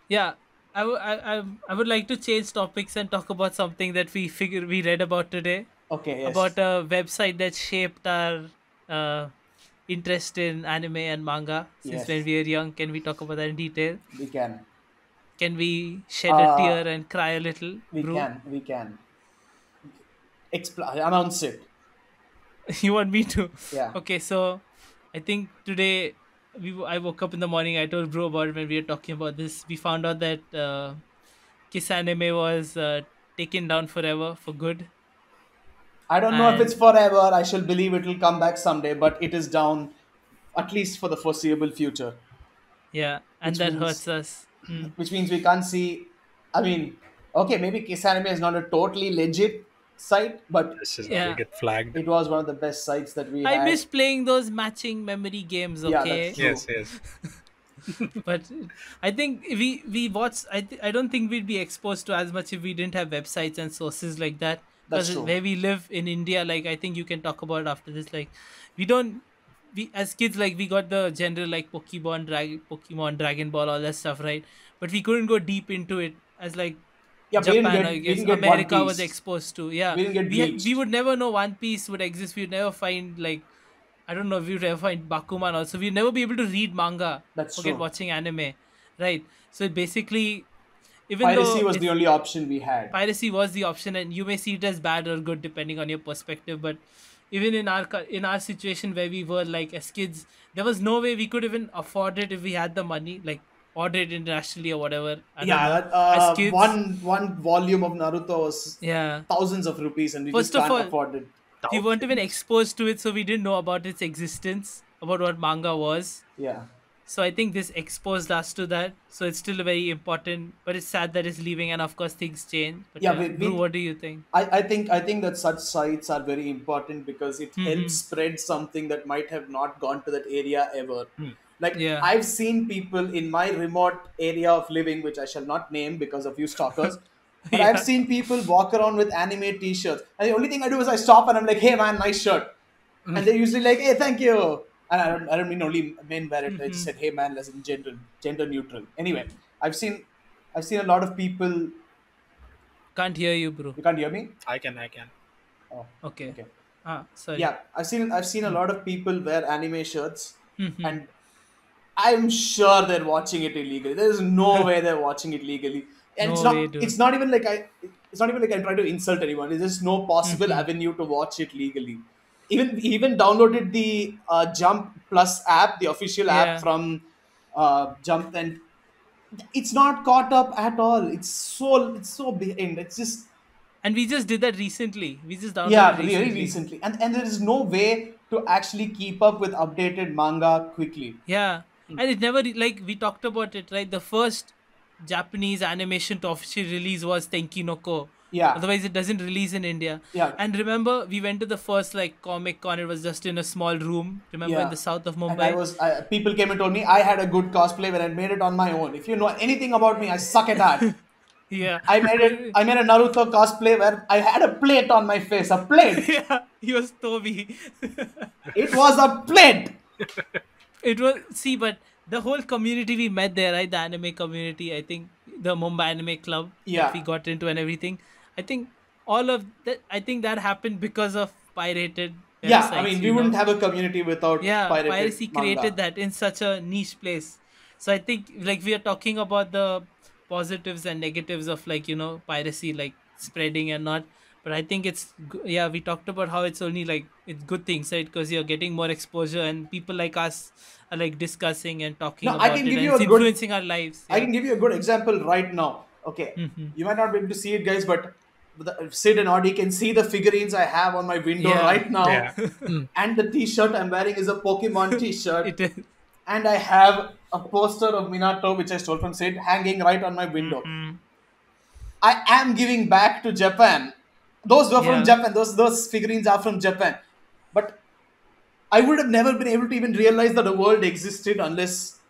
Yeah, I would like to change topics and talk about something that we read about today, Okay, about yes, a website that shaped our uh, interest in anime and manga since when yes, we were young. Can we talk about that in detail? we can. Can we shed a Uh, tear and cry a little, bro? we can announce it. You want me to? Yeah, Okay, so I think today I woke up in the morning. I told bro about it when we were talking about this. We found out that Kiss Anime was taken down forever for good, I don't know if it's and forever. I shall believe it will come back someday, but it is down at least for the foreseeable future, yeah, and which that hurts means us. Hmm. we can't see. I mean, okay, maybe Kiss Anime is not a totally legit site, but This is will Yeah, get flagged. it was one of the best sites that we I had. miss playing those matching memory games. Yeah, that's Okay, true. Yes, yes. but I think we watch. I don't think we'd be exposed to as much if we didn't have websites and sources like that. That's Because true. where we live in India, like I think you can talk about it after this. Like we don't. We as kids, like we got the general like Pokemon, Dragon Ball, all that stuff, right? But we couldn't go deep into it as like Yeah, Japan, I we guess didn't get One America was Piece. exposed to. Yeah, We didn't get we Bleached. would never know One Piece would exist. We'd never find like I don't know if we'd ever find Bakuman also. We'd never be able to read manga. That's Forget true. watching anime, right? So basically, even Piracy though was the if only option we had. piracy was the option, and you may see it as bad or good depending on your perspective, but even in in our situation where we were like as kids, there was no way we could even afford it if we had the money, like order it internationally or whatever. I don't Yeah, know. As kids, one volume of Naruto was yeah. thousands of rupees, and we just First of can't all, afford it. we weren't even Thousands. exposed to it, so we didn't know about its existence, about what manga was. Yeah, So I think this exposed us to that. So it's still very important, but it's sad that it's leaving, and of course things change. But yeah. yeah, Brew, what do you think? I think that such sites are very important because it helps Mm-hmm. spread something that might have not gone to that area ever. Hmm. Like Yeah, I've seen people in my remote area of living, which I shall not name because of you stalkers, but I've yeah. seen people walk around with anime T-shirts, and the only thing I do is I stop and I'm like, "Hey man, nice shirt," and they're usually like, "Hey, thank you." And I don't mean only men wear it. I just Mm-hmm. said, "Hey man," as in gender neutral. Anyway, I've seen I've seen a lot of people. Can't hear you, bro. You can't hear me. I can. Oh, Okay. okay. Ah, sorry. Yeah, I've seen a lot of people wear anime shirts, Mm-hmm. and I'm sure they're watching it illegally. There's no way they're watching it legally, and No way, it's dude. not even like it's not even like I'm trying to insult anyone. There's just no possible Mm-hmm. avenue to watch it legally. Even downloaded the Jump Plus app, the official app Yeah. from Jump, and it's not caught up at all. It's so behind. It's just And we just did that recently. We just downloaded yeah, very recently. recently, and there is no way to actually keep up with updated manga quickly. Yeah. And it never, like, we talked about it, right? The first Japanese animation to officially release was Tenki no Ko. Yeah, Otherwise, it doesn't release in India. yeah, And remember, we went to the first, like, Comic Con. It was just in a small room. Remember, in yeah. the south of And Mumbai? people came and told me I had a good cosplay when I made it on my own. If you know anything about me, I suck at that. Yeah. I made a Naruto cosplay where I had a plate on my face, a plate. Yeah. He was Toby. It was a plate. It was see, but the whole community we met there, right? The anime community, I think the Mumbai Anime Club that we Yeah, got into and everything. I think all of that. I think that happened because of pirated yeah. I websites. mean, we wouldn't have a community without Yeah, pirated piracy created manga. that in such a niche place. So I think like we are talking about the positives and negatives of like piracy, like spreading and not. But I think yeah, we talked about how it's only like it's good things, right? Because you're getting more exposure and people like us are like discussing and talking No, I about can it give and you it's a good influencing our lives. I Yeah. can give you a good example right now. Okay, Hmm. you might not be able to see it, guys, but Sid and Audie can see the figurines I have on my window Yeah. right now, Yeah. Hmm. and the T-shirt I'm wearing is a Pokemon T-shirt, It is. and I have a poster of Minato which I stole from Sid hanging right on my window. Hmm. I am giving back to Japan. Those were from Yeah. Japan. Those figurines are from Japan, but I would have never been able to even realize that a world existed unless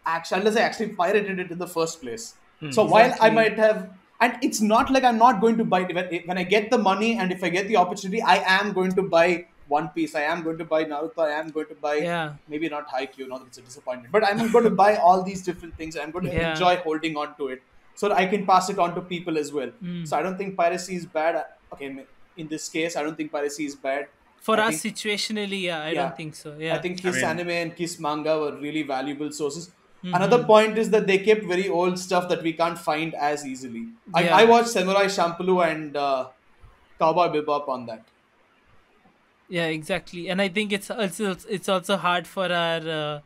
I actually pirated it in the first place. So while I Exactly. might have, and it's not like I'm not going to buy it when I get the money and if I get the opportunity, I am going to buy One Piece. I am going to buy Naruto. I am going to buy Yeah. maybe not Haikyuu. Not that it's a disappointment, but I'm going to buy all these different things. I'm going to Yeah. enjoy holding on to it so that I can pass it on to people as well. Mm. So I don't think piracy is bad. Okay, in this case, I don't think piracy is bad. For I us think situationally, yeah, I don't yeah, think so. I Yeah. think I Kiss mean, anime and Kiss manga were really valuable sources. Another Mm-hmm. point is that they kept very old stuff that we can't find as easily. I Yeah. watched Samurai Champloo and Cowboy Bebop on that. Yeah, exactly. And I think it's also hard for our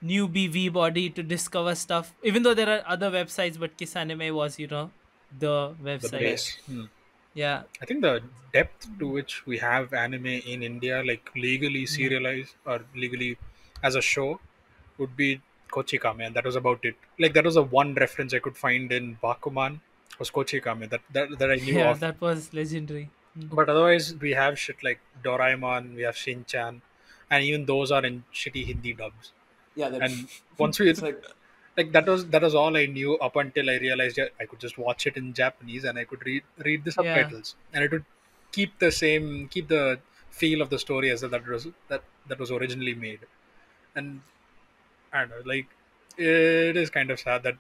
newbie V body to discover stuff. Even though there are other websites, but Kiss Anime was, the the website. base. Best. Yeah. I think the depth to which we have anime in India, like legally Yeah. serialized or legally as a show, would be Kochikame, and that was about it. Like that was the one reference I could find in Bakuman was Kochikame that I knew Yeah, of. that was legendary. Mm. But otherwise, we have shit like Doraemon, we have Shin-chan, and even those are in shitty Hindi dubs. Yeah, that And once we it's like like that was all I knew up until I realized that I could just watch it in Japanese and I could read the Yeah. subtitles and it would keep the feel of the story as that was originally made. And I don't know, like it is kind of sad that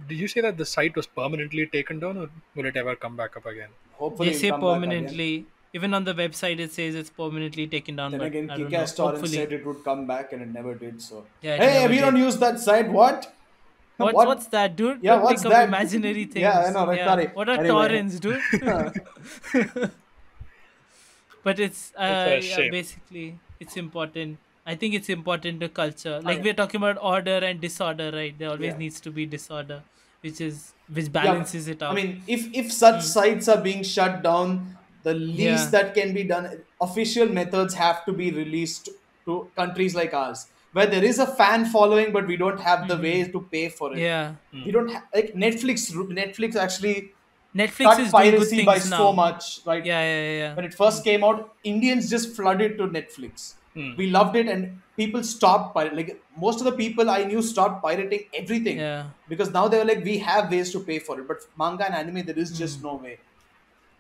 did you say that the site was permanently taken down or will it ever come back up again? They hopefully it'll say come back again. permanently. Even on the website, it says it's permanently taken down, Then but again, I don't know. Kick-Ass Torrent Hopefully. said it would come back and it never did. So Yeah, it hey, never we don't did. use that site. What? What's What? that, dude? Yeah, Don't what's make up that? imaginary Yeah, I things. know, right? Yeah. Sorry. What are Anyway, torrents, dude? But it's It's a yeah, shame. basically it's important. I think it's important to culture. I Like mean, we're talking about order and disorder, right? There always yeah. needs to be disorder, which Yeah, balances it I out. mean, if such Mm. sites are being shut down, the least Yeah. that can be done, official methods have to be released to countries like ours, where there is a fan following, but we don't have the Hmm. way to pay for it. Yeah. We don't like Netflix. Netflix actually Netflix cut is doing good piracy by things so now. much, right? Yeah, yeah, yeah. When it first came out, Indians just flooded to Netflix. Hmm. We loved it, and people stopped like most of the people I knew stopped pirating everything Yeah. because now they were like, we have ways to pay for it, but manga and anime there is just Mm. no way.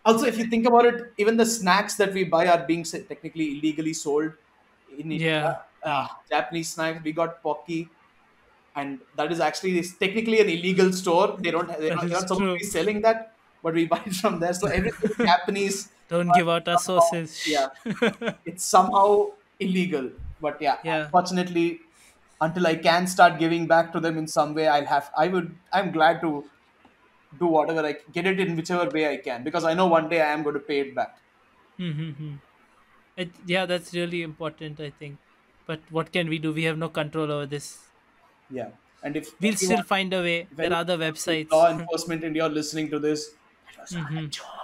Also, if you think about it, even the snacks that we buy are being technically illegally sold in Yeah. India. Japanese snacks, we got Pocky, and that is actually it's technically an illegal store. That They're is not supposed to true. be selling that, but we buy it from there. So everything Japanese, Don't give out our somehow, sources. yeah, Shh. it's somehow illegal. But yeah, Yeah. unfortunately, until I can start giving back to them in some way, I'm glad to do whatever I get it in whichever way I can because I know one day I am going to pay it back. Mm-hmm. Yeah, that's really important, I think. But what can we do? We have no control over this. Yeah, and if We'll anyone, still find a way. if There anyone are other is in websites. law enforcement and you're listening to this, it was all a Hmm. joke.